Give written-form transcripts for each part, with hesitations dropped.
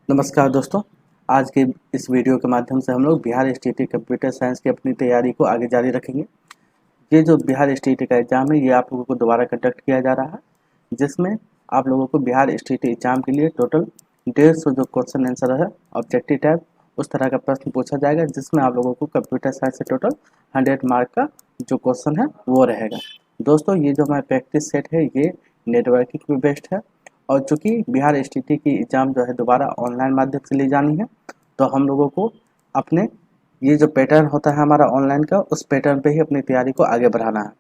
नमस्कार दोस्तों। आज के इस वीडियो के माध्यम से हम लोग बिहार स्टेट कंप्यूटर साइंस की अपनी तैयारी को आगे जारी रखेंगे। ये जो बिहार स्टेट का एग्ज़ाम है ये आप लोगों को दोबारा कंडक्ट किया जा रहा है, जिसमें आप लोगों को बिहार स्टेट एग्ज़ाम के लिए टोटल 150 जो क्वेश्चन आंसर है ऑब्जेक्टिव टाइप उस तरह का प्रश्न पूछा जाएगा, जिसमें आप लोगों को कंप्यूटर साइंस से टोटल 100 मार्क का जो क्वेश्चन है वो रहेगा। दोस्तों, ये जो हमारा प्रैक्टिस सेट है ये नेटवर्किंग पे बेस्ड है, और चूंकि बिहार स्टेट की एग्ज़ाम जो है दोबारा ऑनलाइन माध्यम से ली जानी है, तो हम लोगों को अपने ये जो पैटर्न होता है हमारा ऑनलाइन का, उस पैटर्न पे ही अपनी तैयारी को आगे बढ़ाना है।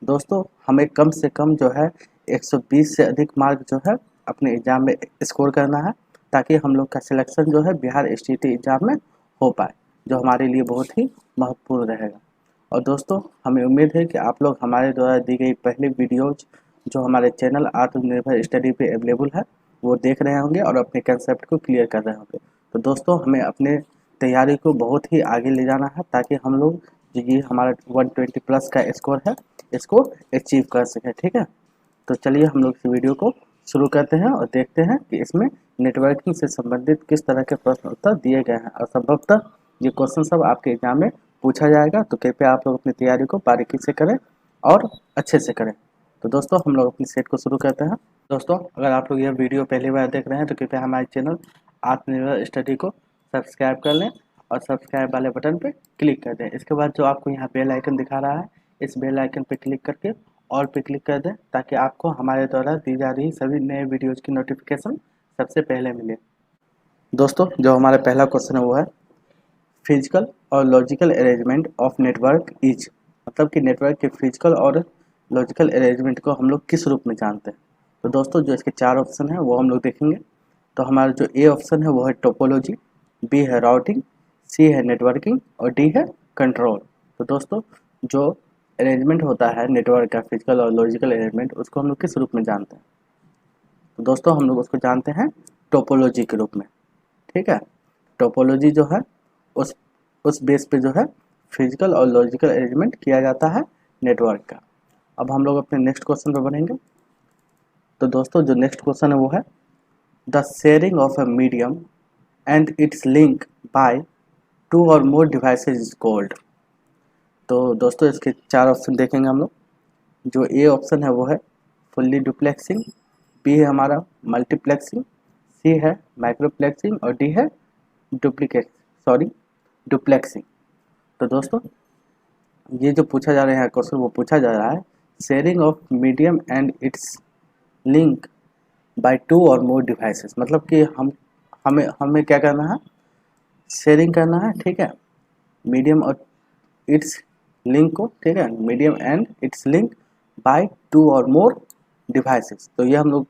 दोस्तों, हमें कम से कम जो है 120 से अधिक मार्क जो है अपने एग्ज़ाम में स्कोर करना है, ताकि हम लोग का सिलेक्शन जो है बिहार स्टेट एग्ज़ाम में हो पाए, जो हमारे लिए बहुत ही महत्वपूर्ण रहेगा। और दोस्तों, हमें उम्मीद है कि आप लोग हमारे द्वारा दी गई पहली वीडियोज जो हमारे चैनल आत्मनिर्भर स्टडी पे अवेलेबल है वो देख रहे होंगे और अपने कंसेप्ट को क्लियर कर रहे होंगे। तो दोस्तों, हमें अपने तैयारी को बहुत ही आगे ले जाना है, ताकि हम लोग जो ये हमारा 120 प्लस का स्कोर है इसको अचीव कर सकें। ठीक है, तो चलिए हम लोग इस वीडियो को शुरू करते हैं और देखते हैं कि इसमें नेटवर्किंग से संबंधित किस तरह के प्रश्न उत्तर दिए गए हैं, और संभवतः ये क्वेश्चन सब आपके एग्जाम में पूछा जाएगा। तो कृपया आप लोग अपनी तैयारी को बारीकी से करें और अच्छे से करें। तो दोस्तों, हम लोग अपनी सेट को शुरू करते हैं। दोस्तों, अगर आप लोग यह वीडियो पहली बार देख रहे हैं तो कृपया हमारे चैनल आत्मनिर्भर स्टडी को सब्सक्राइब कर लें और सब्सक्राइब वाले बटन पे क्लिक कर दें। इसके बाद जो आपको यहाँ बेल आइकन दिखा रहा है, इस बेल आइकन पे क्लिक करके ऑल पे क्लिक कर दें, ताकि आपको हमारे द्वारा दी जा रही सभी नए वीडियोज़ की नोटिफिकेशन सबसे पहले मिले। दोस्तों, जो हमारा पहला क्वेश्चन है वो है फिजिकल और logical arrangement of network is, मतलब कि नेटवर्क के फिजिकल और लॉजिकल अरेंजमेंट को हम लोग किस रूप में जानते हैं। तो दोस्तों, जो इसके चार ऑप्शन हैं वो हम लोग देखेंगे। तो हमारा जो ए ऑप्शन है वो है टोपोलॉजी, बी है राउटिंग, सी है नेटवर्किंग और डी है कंट्रोल। तो दोस्तों, जो अरेंजमेंट होता है नेटवर्क का फिजिकल और लॉजिकल अरेंजमेंट, उसको हम लोग किस रूप में जानते हैं। तो दोस्तों, हम लोग उसको जानते हैं टोपोलॉजी के रूप में। ठीक है, टोपोलॉजी जो है उस उस बेस पे जो है फिजिकल और लॉजिकल अरेंजमेंट किया जाता है नेटवर्क का। अब हम लोग अपने नेक्स्ट क्वेश्चन पे बढ़ेंगे। तो दोस्तों, जो नेक्स्ट क्वेश्चन है वो है the sharing of a medium and it's link by two और मोर डिवाइसेज इज कॉल्ड। तो दोस्तों, इसके चार ऑप्शन देखेंगे हम लोग। जो ए ऑप्शन है वो है फुल्ली डुप्लेक्सिंग, बी है हमारा मल्टीप्लेक्सिंग, सी है माइक्रोप्लेक्सिंग और डी है डुप्लेक्सिंग। तो दोस्तों, ये जो पूछा जा रहा है क्वेश्चन वो पूछा जा रहा है sharing of medium and it's link by two और मोर डिवाइसेस, मतलब कि हमें हमें क्या करना है, शेयरिंग करना है। ठीक है, मीडियम और इट्स लिंक को, ठीक है, medium and it's link by two और मोर डिवाइसेस। तो ये हम लोग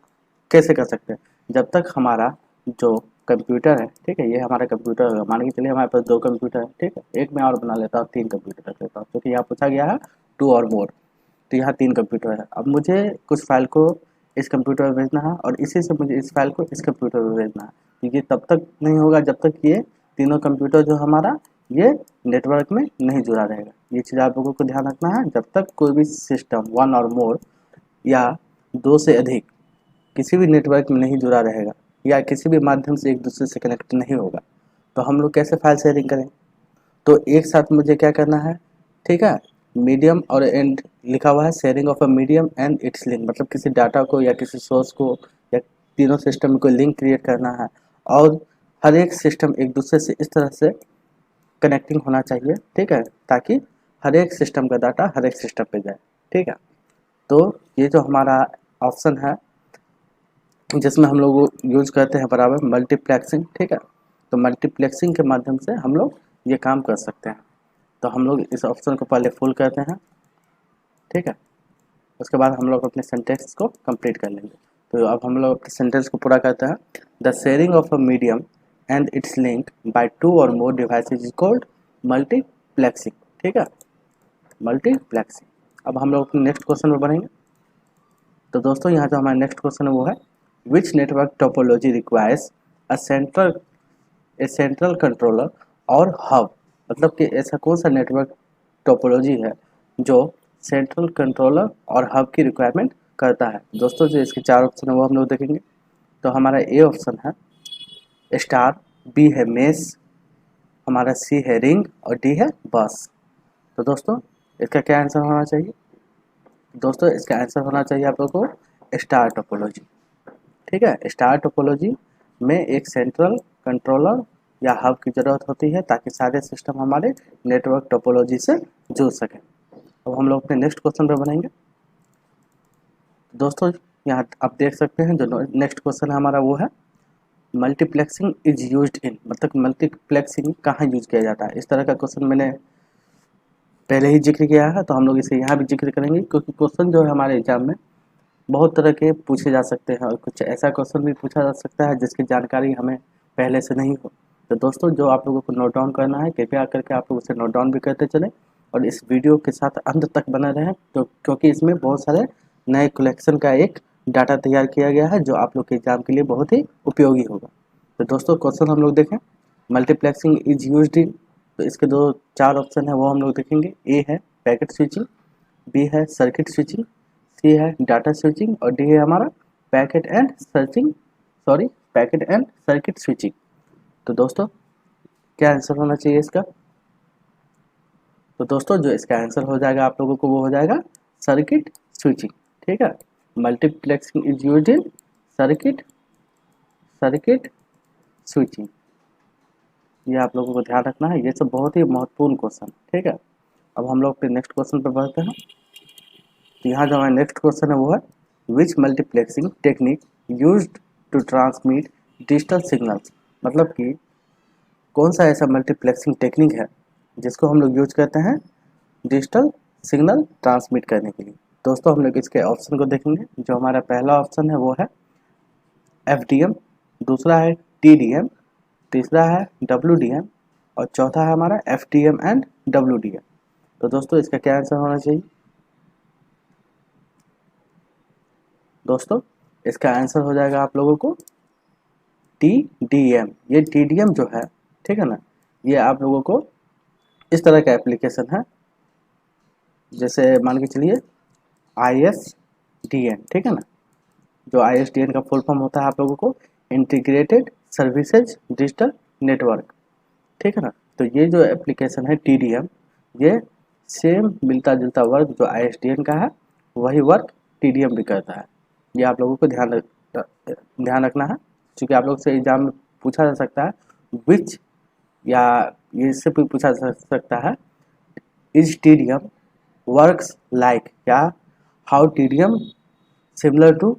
कैसे कर सकते हैं, जब तक हमारा जो कंप्यूटर है, ठीक है, ये हमारा कंप्यूटर होगा। मान के चलिए हमारे पास दो कंप्यूटर है, ठीक है, एक मैं और बना लेता हूँ, तीन कंप्यूटर रख लेता हूँ, क्योंकि यहाँ पूछा गया है टू और मोर। तो यहाँ तीन कंप्यूटर है। अब मुझे कुछ फाइल को इस कंप्यूटर में भेजना है और इसी से मुझे इस फाइल को इस कंप्यूटर में भेजना है। तो ये तब तक नहीं होगा जब तक ये तीनों कंप्यूटर जो हमारा ये नेटवर्क में नहीं जुड़ा रहेगा। ये चीज़ आप लोगों को ध्यान रखना है। जब तक कोई भी सिस्टम वन और मोर या दो से अधिक किसी भी नेटवर्क में नहीं जुड़ा रहेगा या किसी भी माध्यम से एक दूसरे से कनेक्ट नहीं होगा, तो हम लोग कैसे फाइल शेयरिंग करें। तो एक साथ मुझे क्या करना है, ठीक है, मीडियम और एंड लिखा हुआ है sharing of a medium and it's link, मतलब किसी डाटा को या किसी सोर्स को या तीनों सिस्टम में कोई लिंक क्रिएट करना है, और हर एक सिस्टम एक दूसरे से इस तरह से कनेक्टिंग होना चाहिए, ठीक है, ताकि हर एक सिस्टम का डाटा हर एक सिस्टम पे जाए। ठीक है, तो ये जो हमारा ऑप्शन है जिसमें हम लोग यूज करते हैं बराबर मल्टीप्लेक्सिंग, ठीक है, तो मल्टीप्लेक्सिंग के माध्यम से हम लोग ये काम कर सकते हैं। तो हम लोग इस ऑप्शन को पहले फुल करते हैं, ठीक है, उसके बाद हम लोग अपने सेंटेंस को कंप्लीट कर लेंगे। तो अब हम लोग अपने सेंटेंस को पूरा करते हैं। The sharing of a medium and it's link by two और मोर डिवाइसेज इज कॉल्ड मल्टीप्लेक्सिंग। ठीक है, मल्टीप्लेक्सिंग। अब हम लोग अपने नेक्स्ट क्वेश्चन में बढ़ेंगे। तो दोस्तों, यहाँ जो हमारा नेक्स्ट क्वेश्चन है वो है which network topology requires a central controller और हब, मतलब कि ऐसा कौन सा नेटवर्क टोपोलॉजी है जो सेंट्रल कंट्रोलर और हब की रिक्वायरमेंट करता है। दोस्तों, जो इसके चार ऑप्शन है वो हम लोग देखेंगे। तो हमारा ए ऑप्शन है स्टार, बी है मेस, हमारा सी है रिंग और डी है बस। तो दोस्तों इसका क्या आंसर होना चाहिए? दोस्तों इसका आंसर होना चाहिए आप लोगों को स्टार टोपोलॉजी। ठीक है, स्टार टोपोलॉजी में एक सेंट्रल कंट्रोलर या हब की ज़रूरत होती है ताकि सारे सिस्टम हमारे नेटवर्क टोपोलॉजी से जुड़ सकें। अब हम लोग अपने नेक्स्ट क्वेश्चन पे बढ़ेंगे। दोस्तों यहाँ आप देख सकते हैं जो नेक्स्ट क्वेश्चन है हमारा वो है मल्टीप्लेक्सिंग इज यूज्ड इन, मतलब मल्टीप्लेक्सिंग कहाँ यूज किया जाता है। इस तरह का क्वेश्चन मैंने पहले ही जिक्र किया है, तो हम लोग इसे यहाँ भी जिक्र करेंगे क्योंकि क्वेश्चन जो है हमारे एग्जाम में बहुत तरह के पूछे जा सकते हैं और कुछ ऐसा क्वेश्चन भी पूछा जा सकता है जिसकी जानकारी हमें पहले से नहीं हो। तो दोस्तों जो आप लोगों को नोट डाउन करना है कृपया करके आप लोग उसे नोट डाउन भी करते चलें और इस वीडियो के साथ अंत तक बने रहें, तो क्योंकि इसमें बहुत सारे नए कलेक्शन का एक डाटा तैयार किया गया है जो आप लोग के एग्जाम के लिए बहुत ही उपयोगी होगा। तो दोस्तों क्वेश्चन हम लोग देखें, मल्टीप्लेक्सिंग इज यूज्ड इन, तो इसके दो चार ऑप्शन है वो हम लोग देखेंगे। ए है पैकेट स्विचिंग, बी है सर्किट स्विचिंग, सी है डाटा स्विचिंग और डी है हमारा पैकेट एंड सर्किट स्विचिंग। तो दोस्तों क्या आंसर होना चाहिए इसका? तो दोस्तों जो इसका आंसर हो जाएगा आप लोगों को वो हो जाएगा सर्किट स्विचिंग। ठीक है, multiplexing is used in circuit switching, ये आप लोगों को ध्यान रखना है, ये सब बहुत ही महत्वपूर्ण क्वेश्चन। ठीक है, अब हम लोग फिर नेक्स्ट क्वेश्चन पर बढ़ते हैं। तो यहाँ जो हमारा नेक्स्ट क्वेश्चन है वो है which multiplexing technique used to transmit digital signals, मतलब कि कौन सा ऐसा मल्टीप्लेक्सिंग टेक्निक है जिसको हम लोग यूज करते हैं डिजिटल सिग्नल ट्रांसमिट करने के लिए। दोस्तों हम लोग इसके ऑप्शन को देखेंगे। जो हमारा पहला ऑप्शन है वो है FDM, दूसरा है TDM, तीसरा है WDM और चौथा है हमारा FDM एंड WDM। तो दोस्तों इसका क्या आंसर होना चाहिए? दोस्तों इसका आंसर हो जाएगा आप लोगों को TDM। ये TDM जो है, ठीक है ना, ये आप लोगों को इस तरह का एप्लीकेशन है जैसे मान के चलिए ISDN, ठीक है ना, जो ISDN का फुल फॉर्म होता है आप लोगों को इंटीग्रेटेड सर्विसेज डिजिटल नेटवर्क। ठीक है ना, तो ये जो एप्लीकेशन है TDM, ये सेम मिलता जुलता वर्क जो ISDN का है वही वर्क TDM भी करता है। ये आप लोगों को ध्यान रखना है क्योंकि आप लोग से एग्जाम में पूछा जा सकता है विच, या ये इससे भी पूछा जा सकता है इज TDM वर्क्स लाइक, या how TDM similar to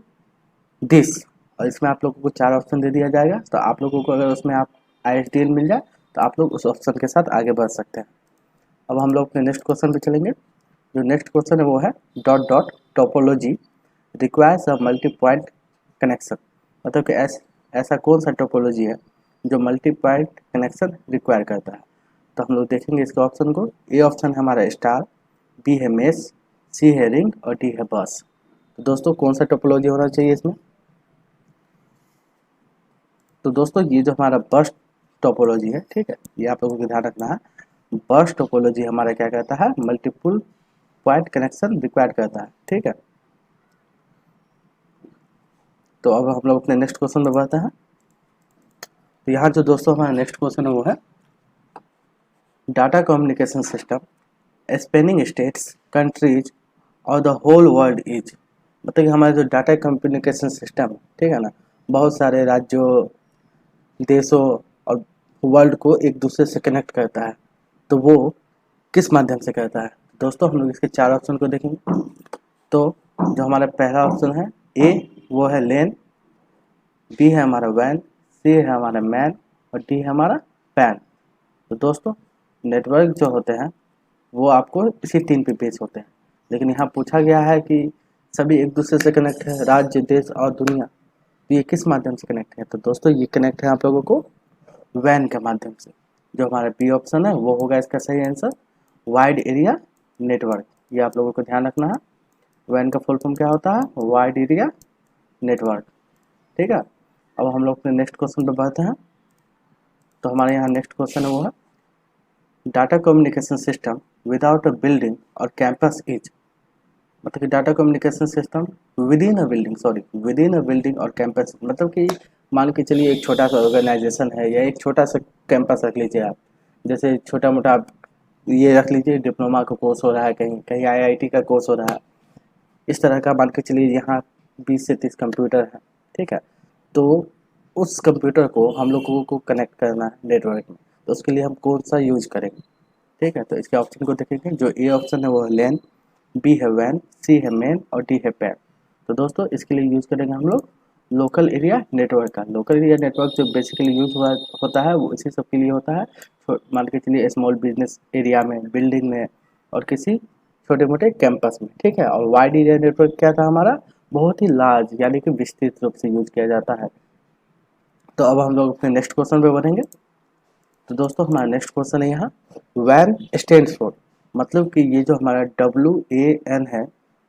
this. और इसमें आप लोगों को चार ऑप्शन दे दिया जाएगा, तो आप लोगों को अगर उसमें आप ISDN मिल जाए तो आप लोग उस ऑप्शन के साथ आगे बढ़ सकते हैं। अब हम लोग अपने नेक्स्ट क्वेश्चन पे चलेंगे। जो नेक्स्ट क्वेश्चन है वो है dot dot topology requires a multi point connection, मतलब कि ऐसा कौन सा टोपोलॉजी है जो मल्टी पॉइंट कनेक्शन रिक्वायर करता है। तो हम लोग देखेंगे इसके ऑप्शन को। ए ऑप्शन है हमारा स्टार, बी है मेस, सी है रिंग और डी है बस। तो दोस्तों कौन सा टोपोलॉजी होना चाहिए इसमें? तो दोस्तों ये जो हमारा बस टोपोलॉजी है, ठीक है, ये आप लोगों को ध्यान रखना है। बस टोपोलॉजी हमारा क्या कहता है, मल्टीपल पॉइंट कनेक्शन रिक्वायर्ड करता है। ठीक है, तो अब हम लोग अपने नेक्स्ट क्वेश्चन में बढ़ते हैं। तो यहाँ जो दोस्तों हमारा नेक्स्ट क्वेश्चन है वो है data communication system spanning states countries और द होल वर्ल्ड इज, मतलब कि हमारा जो डाटा कम्युनिकेशन सिस्टम, ठीक है ना, बहुत सारे राज्यों, देशों और वर्ल्ड को एक दूसरे से कनेक्ट करता है, तो वो किस माध्यम से करता है। दोस्तों हम लोग इसके चार ऑप्शन को देखेंगे। तो जो हमारा पहला ऑप्शन है ए वो है लेन, बी है हमारा वैन, सी है हमारा मैन और डी है हमारा पैन। तो दोस्तों नेटवर्क जो होते हैं वो आपको इसी तीन पे बेस होते हैं, लेकिन यहाँ पूछा गया है कि सभी एक दूसरे से कनेक्ट है, राज्य, देश और दुनिया, तो ये किस माध्यम से कनेक्ट है। तो दोस्तों ये कनेक्ट है आप लोगों को वैन के माध्यम से। जो हमारा बी ऑप्शन है वो होगा इसका सही आंसर, वाइड एरिया नेटवर्क। ये आप लोगों को ध्यान रखना है, वैन का फुल फॉर्म क्या होता है, वाइड एरिया नेटवर्क। ठीक है, अब हम लोग अपने नेक्स्ट क्वेश्चन पर बढ़ते हैं। तो हमारे यहाँ नेक्स्ट क्वेश्चन है वो है data communication system without a building और कैंपस इज, मतलब कि data communication system with in a building और कैंपस, मतलब कि मान के चलिए एक छोटा सा ऑर्गेनाइजेशन है या एक छोटा सा कैंपस रख लीजिए आप, जैसे छोटा मोटा आप ये रख लीजिए डिप्लोमा का कोर्स हो रहा है, कहीं कहीं आईआईटी का कोर्स हो रहा है, इस तरह का मान के चलिए यहाँ 20 से 30 कंप्यूटर है, ठीक है। तो उस कंप्यूटर को हम लोगों को कनेक्ट करना है नेटवर्क में, तो उसके लिए हम कौन सा यूज करेंगे, ठीक है। तो इसके ऑप्शन को देखेंगे, जो ए ऑप्शन है वो है लैन, बी है वैन, सी है मेन और डी है पैन। तो दोस्तों इसके लिए यूज़ करेंगे हम लोग लोकल एरिया नेटवर्क का। लोकल एरिया नेटवर्क जो बेसिकली यूज होता है वो इसी सब के लिए होता है, मान के चलिए स्मॉल बिजनेस एरिया में, बिल्डिंग में और किसी छोटे मोटे कैंपस में, ठीक है। और वाइड एरिया नेटवर्क क्या था हमारा, बहुत ही लार्ज यानी कि विस्तृत रूप से यूज किया जाता है। तो अब हम लोग अपने नेक्स्ट क्वेश्चन पे बढ़ेंगे। तो दोस्तों हमारा नेक्स्ट क्वेश्चन है यहाँ वैन स्टैंड्स फॉर, मतलब कि ये जो हमारा WAN है,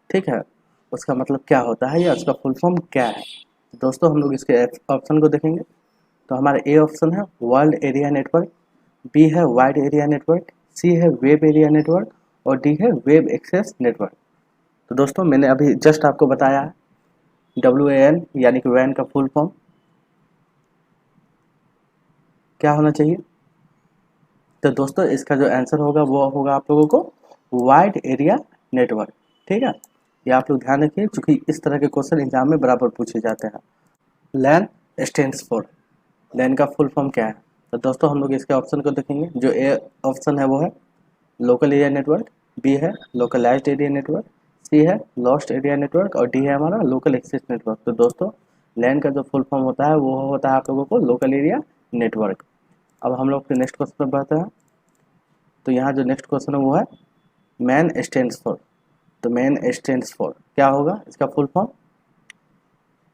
ठीक है, उसका मतलब क्या होता है या उसका फुल फॉर्म क्या है। तो दोस्तों हम लोग इसके ऑप्शन को देखेंगे। तो हमारा ए ऑप्शन है वर्ल्ड एरिया नेटवर्क, बी है वाइड एरिया नेटवर्क, सी है वेब एरिया नेटवर्क और डी है वेब एक्सेस नेटवर्क। तो दोस्तों मैंने अभी जस्ट आपको बताया है WAN यानी कि वैन का फुल फॉर्म क्या होना चाहिए। तो दोस्तों इसका जो आंसर होगा वो होगा आप लोगों को वाइड एरिया नेटवर्क, ठीक है। ये आप लोग ध्यान रखिए क्योंकि इस तरह के क्वेश्चन एग्जाम में बराबर पूछे जाते हैं। लैन स्टैंड्स फॉर, लैन का फुल फॉर्म क्या है। तो दोस्तों हम लोग इसके ऑप्शन को देखेंगे। जो ए ऑप्शन है वो है लोकल एरिया नेटवर्क, बी है लोकलाइज्ड एरिया नेटवर्क, सी है लॉस्ट एरिया नेटवर्क और डी है हमारा लोकल एक्सेस नेटवर्क। तो दोस्तों लैन का जो फुल फॉर्म होता है वो होता है आप लोगों को लोकल एरिया नेटवर्क। अब हम लोग नेक्स्ट क्वेश्चन पर बढ़ते हैं। तो यहाँ जो नेक्स्ट क्वेश्चन है वो है मैन स्टैंड्स फॉर। तो मैन स्टैंड्स फॉर क्या होगा इसका फुल फॉर्म।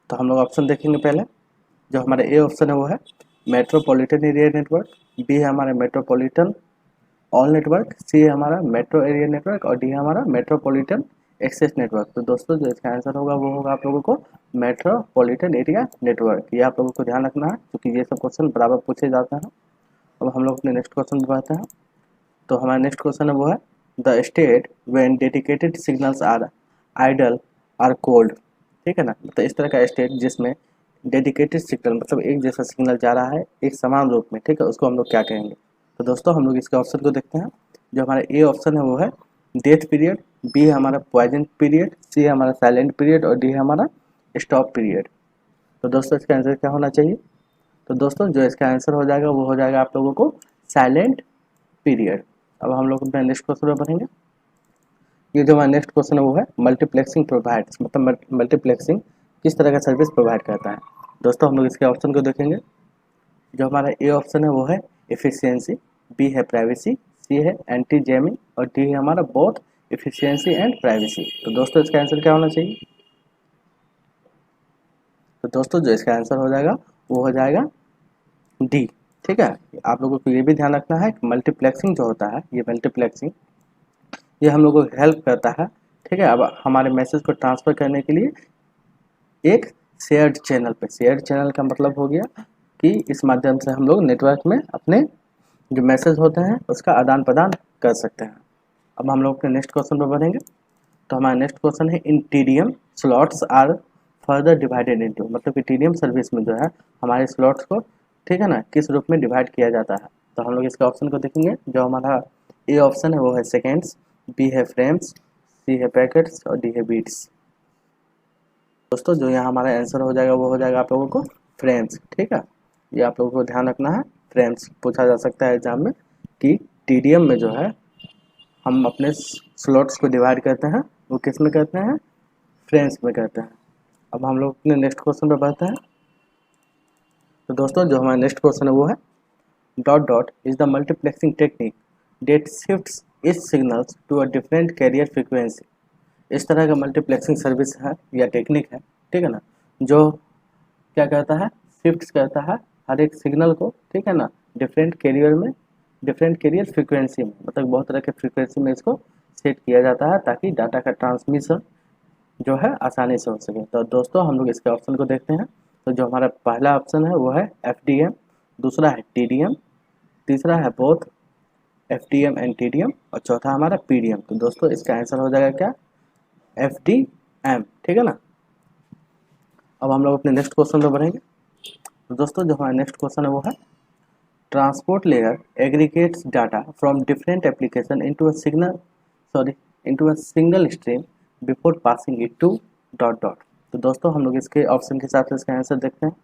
तो हम लोग ऑप्शन देखेंगे पहले। जो हमारा ए ऑप्शन है वो है मेट्रोपॉलिटन एरिया नेटवर्क, बी है हमारा मेट्रोपॉलिटन ऑल नेटवर्क, सी है हमारा मेट्रो एरिया नेटवर्क और डी है हमारा मेट्रोपॉलिटन एक्सेस नेटवर्क। तो दोस्तों जो इसका आंसर होगा वो होगा आप लोगों को मेट्रोपॉलिटन एरिया नेटवर्क। ये आप लोगों को ध्यान रखना है क्योंकि ये सब क्वेश्चन बराबर पूछे जाते हैं। अब हम लोग अपने नेक्स्ट क्वेश्चन पर बढ़ते हैं। तो हमारा नेक्स्ट क्वेश्चन है वो है the state when dedicated signals are idle are called, ठीक है ना। तो इस तरह का स्टेट जिसमें डेडिकेटेड सिग्नल मतलब एक जैसा सिग्नल जा रहा है एक समान रूप में, ठीक है, उसको हम लोग क्या कहेंगे। तो दोस्तों हम लोग इसके ऑप्शन को देखते हैं। जो हमारा ए ऑप्शन है वो है डेथ पीरियड, बी है हमारा पॉइजन पीरियड, सी है हमारा साइलेंट पीरियड और डी है हमारा स्टॉप पीरियड। तो दोस्तों इसका आंसर क्या होना चाहिए। तो दोस्तों जो इसका आंसर हो जाएगा वो हो जाएगा आप लोगों को साइलेंट पीरियड। अब हम लोग अपने नेक्स्ट क्वेश्चन पर बढ़ेंगे। ये जो हमारा नेक्स्ट क्वेश्चन है वो है मल्टीप्लेक्सिंग प्रोवाइड्स, मतलब मल्टीप्लेक्सिंग किस तरह का सर्विस प्रोवाइड करता है। दोस्तों हम लोग इसके ऑप्शन को देखेंगे। जो हमारा ए ऑप्शन है वो है एफिशिएंसी, बी है प्राइवेसी, सी है एंटी जैमिंग और डी है हमारा बोथ एफिशिएंसी एंड प्राइवेसी। तो दोस्तों इसका आंसर क्या होना चाहिए। तो दोस्तों जो इसका आंसर हो जाएगा वो हो जाएगा डी, ठीक है। आप लोगों को ये भी ध्यान रखना है कि मल्टीप्लेक्सिंग जो होता है ये मल्टीप्लेक्सिंग ये हम लोगों को हेल्प करता है, ठीक है। अब हमारे मैसेज को ट्रांसफ़र करने के लिए एक शेयर्ड चैनल पे, शेयर्ड चैनल का मतलब हो गया कि इस माध्यम से हम लोग नेटवर्क में अपने जो मैसेज होते हैं उसका आदान प्रदान कर सकते हैं। अब हम लोग अपने नेक्स्ट क्वेश्चन पर बढ़ेंगे। तो हमारा नेक्स्ट क्वेश्चन है in TDM slots are further divided into, मतलब कि टीडीएम सर्विस में जो है हमारे स्लॉट्स को, ठीक है ना, किस रूप में डिवाइड किया जाता है। तो हम लोग इसके ऑप्शन को देखेंगे। जो हमारा ए ऑप्शन है वो है सेकेंड्स, बी है फ्रेम्स, सी है पैकेट्स और डी है बीट्स। दोस्तों जो यहाँ हमारा आंसर हो जाएगा वो हो जाएगा आप लोगों को फ्रेम्स, ठीक है। ये आप लोगों को ध्यान रखना है, फ्रेम्स पूछा जा सकता है एग्जाम में कि टीडीएम में जो है हम अपने स्लॉट्स को डिवाइड करते हैं वो किस में करते हैं, फ्रेम्स में करते हैं। अब हम लोग अपने नेक्स्ट क्वेश्चन पे बढ़ते हैं। तो दोस्तों जो हमारा नेक्स्ट क्वेश्चन है वो है dot dot is the multiplexing technique that shifts its signals to a different carrier frequency. इस तरह का मल्टीप्लेक्सिंग सर्विस है या टेक्निक है, ठीक है ना, जो क्या करता है, शिफ्ट करता है हर एक सिग्नल को, ठीक है ना, डिफरेंट कैरियर में, डिफरेंट कैरियर फ्रीक्वेंसी में, मतलब बहुत तरह के फ्रीक्वेंसी में इसको सेट किया जाता है ताकि डाटा का ट्रांसमिशन जो है आसानी से हो सके। तो दोस्तों हम लोग इसके ऑप्शन को देखते हैं। तो जो हमारा पहला ऑप्शन है वो है FDM, दूसरा है TDM, तीसरा है बोथ FDM एंड TDM और चौथा हमारा PDM। तो दोस्तों इसका आंसर हो जाएगा क्या, FDM, ठीक है ना। अब हम लोग अपने नेक्स्ट क्वेश्चन पे बढ़ेंगे। तो दोस्तों जो हमारा नेक्स्ट क्वेश्चन है वो है transport layer aggregates data from different application into a single stream before passing it to dot dot. तो दोस्तों हम लोग इसके ऑप्शन के हिसाब से इसका आंसर देखते हैं।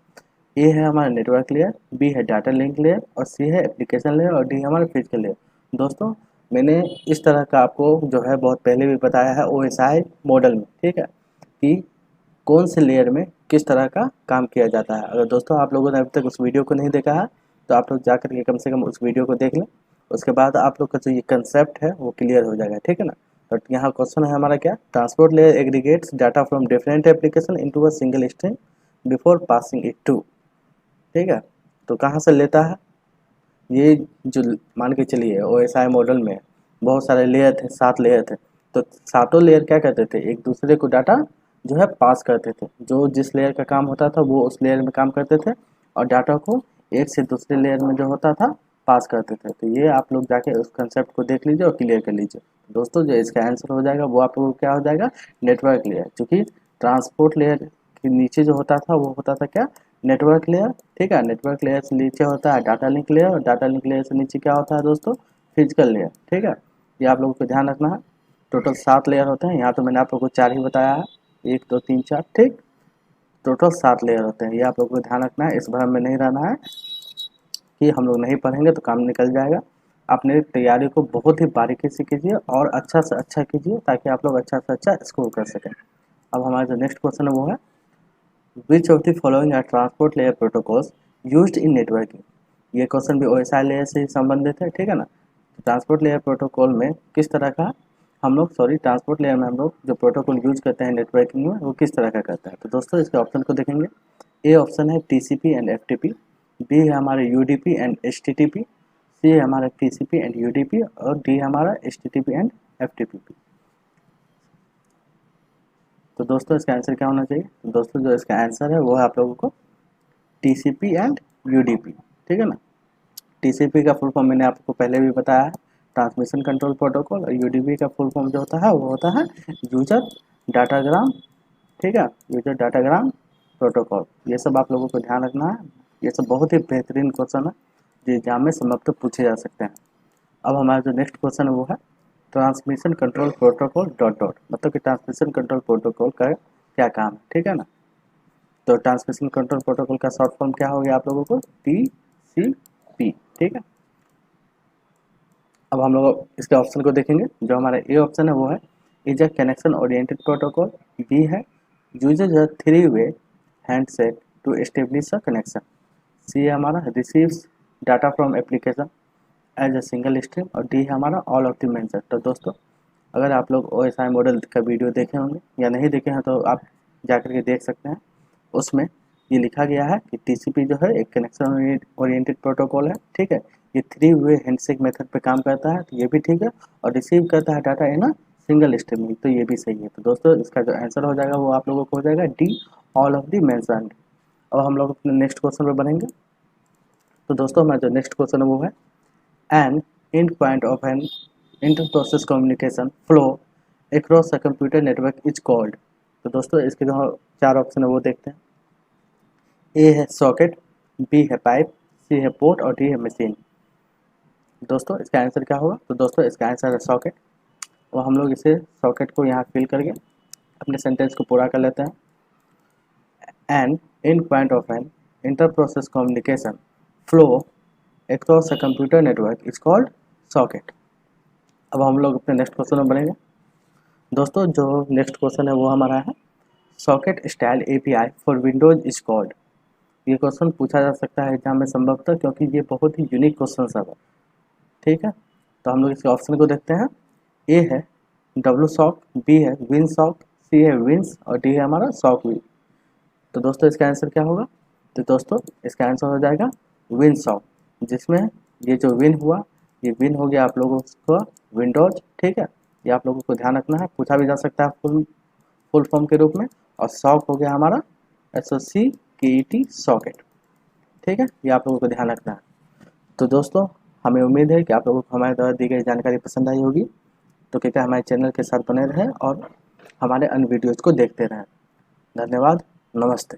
ए है हमारा नेटवर्क लेयर, बी है डाटा लिंक लेयर और सी है एप्लीकेशन लेयर और डी हमारा फिजिकल लेयर। दोस्तों मैंने इस तरह का आपको जो है बहुत पहले भी बताया है OSI मॉडल में, ठीक है, कि कौन से लेयर में किस तरह का काम किया जाता है। अगर दोस्तों आप लोगों ने अभी तक उस वीडियो को नहीं देखा है तो आप लोग जाकर के कम से कम उस वीडियो को देख लें, उसके बाद आप लोग का जो ये कंसेप्ट है वो क्लियर हो जाएगा, ठीक है ना। बट यहाँ क्वेश्चन है हमारा क्या, transport layer aggregates data from different application into a single stream before passing it to, ठीक है। तो कहाँ से लेता है ये, जो मान के चलिए OSI मॉडल में बहुत सारे लेयर थे, 7 लेयर थे, तो सातों लेयर क्या करते थे, एक दूसरे को डाटा जो है पास करते थे। जो जिस लेयर का काम होता था वो उस लेयर में काम करते थे और डाटा को एक से दूसरे लेयर में जो होता था पास करते थे। तो ये आप लोग जाके उस कंसेप्ट को देख लीजिए और क्लियर कर लीजिए। दोस्तों जो इसका आंसर हो जाएगा वो आप लोगों को क्या हो जाएगा, नेटवर्क लेयर। क्योंकि ट्रांसपोर्ट लेयर के नीचे जो होता था वो होता था क्या, नेटवर्क लेयर, ठीक है। नेटवर्क लेयर से नीचे होता है डाटा लिंक लेयर और डाटा लिंक लेयर से नीचे क्या होता है दोस्तों, फिजिकल लेयर, ठीक है। ये आप लोगों को ध्यान रखना है। टोटल 7 लेयर होते हैं, यहाँ तो मैंने आप लोगों को 4 ही बताया है, 1 2 3 4, ठीक। टोटल 7 लेयर होते हैं, ये आप लोगों को ध्यान रखना है। इस भ्रम में नहीं रहना है कि हम लोग नहीं पढ़ेंगे तो काम निकल जाएगा। अपने तैयारी को बहुत ही बारीकी से कीजिए और अच्छा से अच्छा कीजिए ताकि आप लोग अच्छा से अच्छा स्कोर कर सकें। अब हमारा जो नेक्स्ट क्वेश्चन है वो है which of the following are transport layer protocols used in networking. ये क्वेश्चन भी OSI लेयर से ही संबंधित है, ठीक है ना। ट्रांसपोर्ट लेयर प्रोटोकॉल में किस तरह का हम लोग ट्रांसपोर्ट लेयर में हम लोग जो प्रोटोकॉल यूज करते हैं नेटवर्किंग में वो किस तरह का करता है। तो दोस्तों इसके ऑप्शन को देखेंगे। ए ऑप्शन है TCP एंड FTP, बी है हमारे UDP एंड HTTP, सी है हमारा TCP एंड UDP और डी हमारा HTTP एंड FTP। तो दोस्तों इसका आंसर क्या होना चाहिए, तो दोस्तों जो इसका आंसर है वो है आप लोगों को TCP एंड UDP, ठीक है ना। TCP का फुल फॉर्म मैंने आपको पहले भी बताया है, ट्रांसमिशन कंट्रोल प्रोटोकॉल, और UDP का फुल फॉर्म जो होता है वो होता है यूजर डाटाग्राम, ठीक है, यूजर डाटाग्राम प्रोटोकॉल। ये सब आप लोगों को ध्यान रखना है। ये सब बहुत ही बेहतरीन क्वेश्चन है जो एग्जाम में समाप्त पूछे जा सकते हैं। अब हमारा जो नेक्स्ट क्वेश्चन है वो है transmission control protocol dot dot, मतलब कि ट्रांसमिशन कंट्रोल प्रोटोकॉल का क्या काम है, ठीक है ना। तो ट्रांसमिशन कंट्रोल प्रोटोकॉल का शॉर्ट फॉर्म क्या हो गया आप लोगों को, TCP, ठीक है। अब हम लोग इसके ऑप्शन को देखेंगे। जो हमारा ए ऑप्शन है वो है is a connection oriented protocol, B है यूजेज अ 3-वे handshake to establish a connection, C है हमारा receives data from application as a single stream और डी है हमारा ऑल ऑफ द मेंशन। तो दोस्तों अगर आप लोग OSI मॉडल का वीडियो देखे होंगे या नहीं देखे हैं तो आप जाकर के देख सकते हैं। उसमें ये लिखा गया है कि TCP जो है एक कनेक्शन ओरिएंटेड प्रोटोकॉल है, ठीक है। ये 3-वे हैंडशेक मेथड पे काम करता है, तो ये भी ठीक है, और रिसीव करता है डाटा इन सिंगल स्ट्रीमिंग, तो ये भी सही है। तो दोस्तों इसका जो आंसर हो जाएगा वो आप लोगों को हो जाएगा D, all of the mentioned. अब हम लोग अपने नेक्स्ट क्वेश्चन पे बढ़ेंगे। तो दोस्तों हमारा जो नेक्स्ट क्वेश्चन है वो है an end point of an inter process communication flow across a computer network is called. तो दोस्तों इसके जो 4 ऑप्शन है वो देखते हैं। ए है सॉकेट, बी है पाइप, सी है पोर्ट और डी है मशीन। दोस्तों इसका आंसर क्या होगा, तो दोस्तों इसका आंसर है सॉकेट। और हम लोग इसे सॉकेट को यहाँ फिल करके अपने सेंटेंस को पूरा कर लेते हैं। An end point of an inter process communication flow across a computer network is called socket. अब हम लोग अपने नेक्स्ट क्वेश्चन में बढ़ेंगे। दोस्तों जो नेक्स्ट क्वेश्चन है वो हमारा है socket style API for Windows is called. ये क्वेश्चन पूछा जा सकता है एग्जाम में संभवतः, क्योंकि ये बहुत ही यूनिक क्वेश्चन सब है, ठीक है। तो हम लोग इसके ऑप्शन को देखते हैं। ए है WSOC, बी है WinSOC, सी है विंस और डी है हमारा SOC। तो दोस्तों इसका आंसर क्या होगा, तो दोस्तों इसका आंसर हो जाएगा WinSOC, जिसमें ये जो विन हुआ ये विन हो गया आप लोगों को विंडोज, ठीक है। ये आप लोगों को ध्यान रखना है, पूछा भी जा सकता है फुल फॉर्म के रूप में। और सॉक हो गया हमारा SOCKET सॉकेट, ठीक है। ये आप लोगों को ध्यान रखना है। तो दोस्तों हमें उम्मीद है कि आप लोगों को हमारे द्वारा दी गई जानकारी पसंद आई होगी। तो कृपया हमारे चैनल के साथ बने रहें और हमारे अन्य वीडियोज़ को देखते रहें। धन्यवाद, नमस्ते।